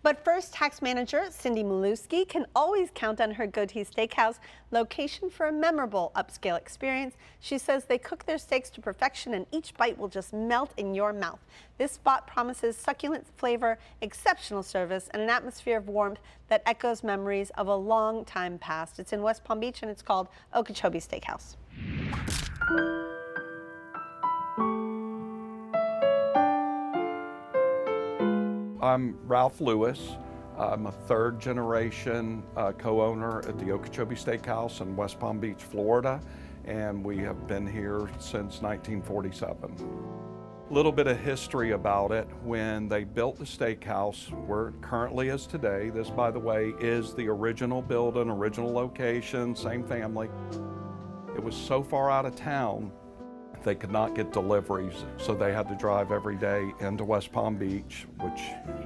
But first, tax manager Cindy Maluski can always count on her Okeechobee Steakhouse location for a memorable upscale experience. She says they cook their steaks to perfection and each bite will just melt in your mouth. This spot promises succulent flavor, exceptional service, and an atmosphere of warmth that echoes memories of a long time past. It's in West Palm Beach and it's called Okeechobee Steakhouse. I'm Ralph Lewis. I'm a third generation co-owner at the Okeechobee Steakhouse in West Palm Beach, Florida, and we have been here since 1947. A little bit of history about it. When they built the steakhouse where it currently is today, this, by the way, is the original building, original location, same family. It was so far out of town they could not get deliveries, so they had to drive every day into West Palm Beach, which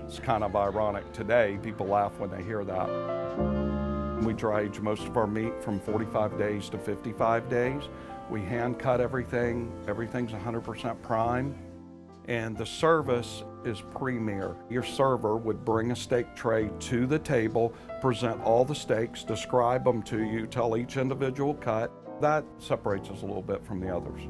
is kind of ironic today. People laugh when they hear that. We dry age most of our meat from 45 days to 55 days. We hand cut everything. Everything's 100% prime. And the service is premier. Your server would bring a steak tray to the table, present all the steaks, describe them to you, tell each individual cut. That separates us a little bit from the others.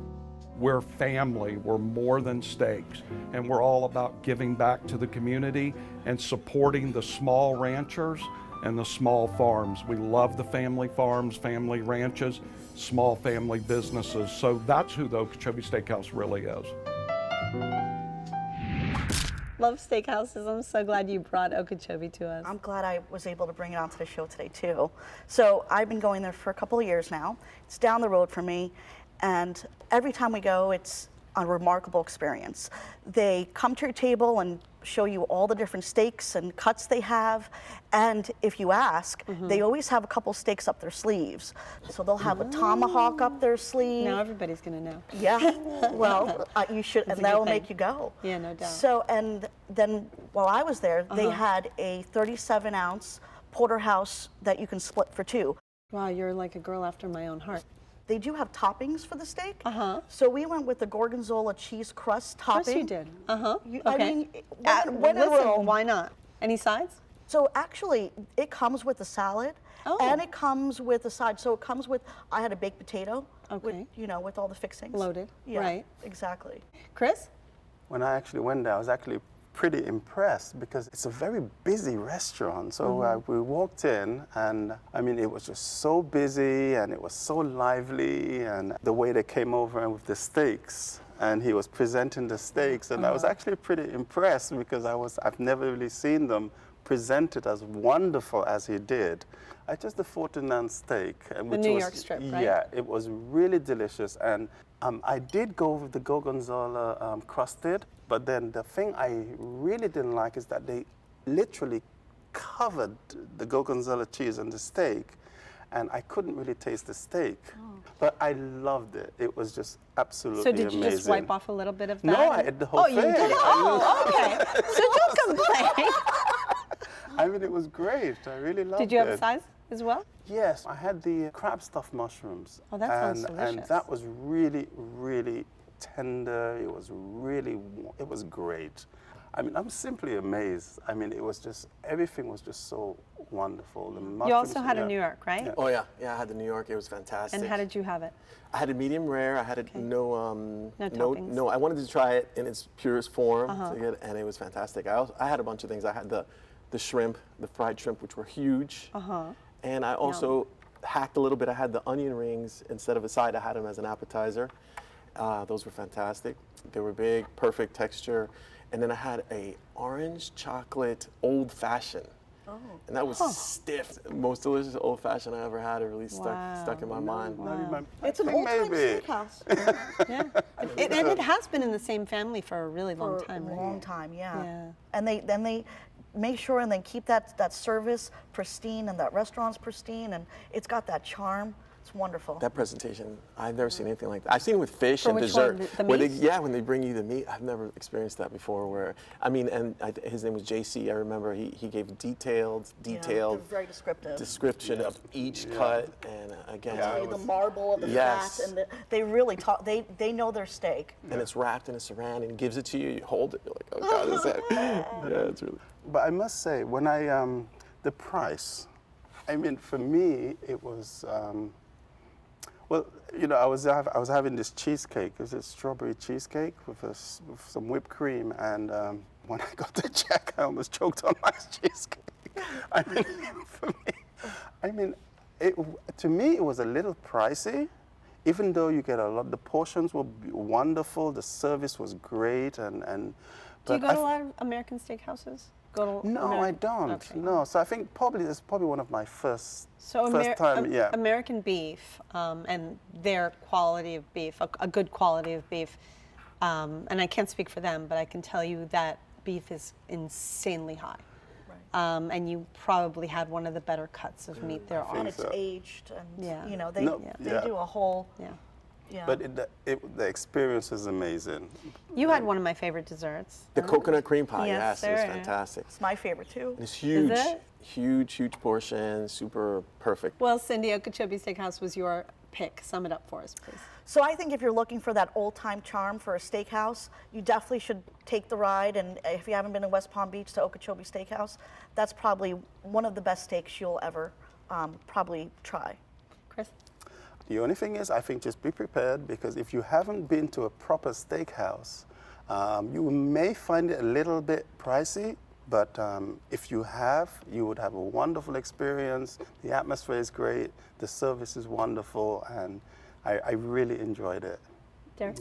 We're family, we're more than steaks, and we're all about giving back to the community and supporting the small ranchers and the small farms. We love the family farms, family ranches, small family businesses. So that's who the Okeechobee Steakhouse really is. Love steakhouses. I'm so glad you brought Okeechobee to us. I'm glad I was able to bring it onto the show today too. So I've been going there for a couple of years now. It's down the road from me, and every time we go, it's a remarkable experience. They come to your table and show you all the different steaks and cuts they have, and if you ask, they always have a couple steaks up their sleeves. So they'll have a tomahawk up their sleeve. Now everybody's gonna know. Yeah, well, you should, and that will make you go. Yeah, no doubt. So, and then while I was there, they had a 37-ounce porterhouse that you can split for two. Wow, you're like a girl after my own heart. They do have toppings for the steak. So we went with the gorgonzola cheese crust topping. Of course you did. Okay. Okay. I mean, when Listen, why not? Any sides? So actually, it comes with a salad, and it comes with a side. So it comes with, I had a baked potato, with, you know, with all the fixings. Loaded, Yeah, right. Exactly. Chris? When I actually went there, I was actually pretty impressed because it's a very busy restaurant. So we walked in, and I mean, it was just so busy and it was so lively, and the way they came over with the steaks, and he was presenting the steaks, and I was actually pretty impressed because I've never really seen them presented as wonderful as he did. I just the 14-ounce steak, which New was, York strip, right? Yeah, it was really delicious, and I did go with the gorgonzola crusted, but then the thing I really didn't like is that they literally covered the gorgonzola cheese on the steak, and I couldn't really taste the steek. But I loved it. It was just absolutely amazing. So did you just wipe off a little bit of that? No, I ate the whole thing. Oh, you did? Oh, okay. So don't complain. I mean, it was great. I really loved it. Did you have a size as well? Yes, I had the crab stuffed mushrooms. Oh, that sounds delicious. And that was really, really tender. It was great. I mean, I'm simply amazed. I mean, it was just, everything was just so wonderful. The mushrooms, You also had a New York, right? Yeah. Oh yeah, I had the New York. It was fantastic. And how did you have it? I had it medium rare. I had it No toppings? no. I wanted to try it in its purest form, and it was fantastic. I had a bunch of things. I had the shrimp, the fried shrimp, which were huge. And I also hacked a little bit. I had the onion rings instead of a side. I had them as an appetizer. Those were fantastic. They were big, perfect texture. And then I had a orange chocolate old fashioned. And that was stiff. Most delicious old fashioned I ever had. It really stuck in my mind. It's an old-time steakhouse. Yeah. And it has been in the same family for a really long time, right? For a long time, yeah. And they make sure and they keep that service pristine, and that restaurant's pristine, and it's got that charm. It's wonderful. That presentation, I've never seen anything like that. I've seen it with fish For and which dessert. one? The When meat? when they bring you the meat, I've never experienced that before. Where his name was JC. I remember he gave detailed They're very descriptive. description of each cut, and again, Tell you the marble of the fat, and they really talk. They know their steak. and it's wrapped in a saran and gives it to you. You hold it, you're like, oh God, is that? Yeah, it's really. But I must say, when the price, I mean, for me, it was, well, you know, I was having this cheesecake. It was a strawberry cheesecake with some whipped cream. And when I got the check, I almost choked on my cheesecake. I mean, for me, I mean, to me, it was a little pricey. Even though you get a lot, the portions were wonderful, the service was great, Do you go to a lot of American steakhouses? No, I don't. Okay. No, so I think it's probably one of my first time. American beef and their quality of beef, a good quality of beef, and I can't speak for them, but I can tell you that beef is insanely high. And you probably had one of the better cuts of meat there are. And it's aged, and Yeah. you know, they do a whole. Yeah. But the experience is amazing. You had one of my favorite desserts. The coconut cream pie, Yes, yes, it was sir. fantastic. It's my favorite too. And it's huge, it? huge portion, super perfect. Well, Cindy, Okeechobee Steakhouse was your pick. Sum it up for us, please. So I think if you're looking for that old-time charm for a steakhouse, you definitely should take the ride. And if you haven't been in West Palm Beach to Okeechobee Steakhouse, that's probably one of the best steaks you'll ever probably try. Chris? The only thing is, I think just be prepared, because if you haven't been to a proper steakhouse, you may find it a little bit pricey, but if you have, you would have a wonderful experience. The atmosphere is great, the service is wonderful, and I really enjoyed it. Derek?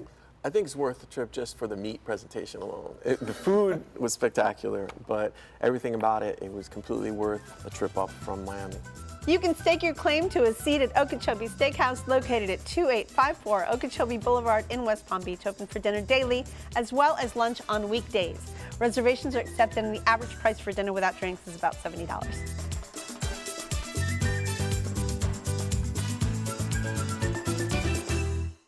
I think it's worth the trip just for the meat presentation alone. The food was spectacular, but everything about it, it was completely worth a trip up from Miami. You can stake your claim to a seat at Okeechobee Steakhouse, located at 2854 Okeechobee Boulevard in West Palm Beach, open for dinner daily, as well as lunch on weekdays. Reservations are accepted, and the average price for dinner without drinks is about $70.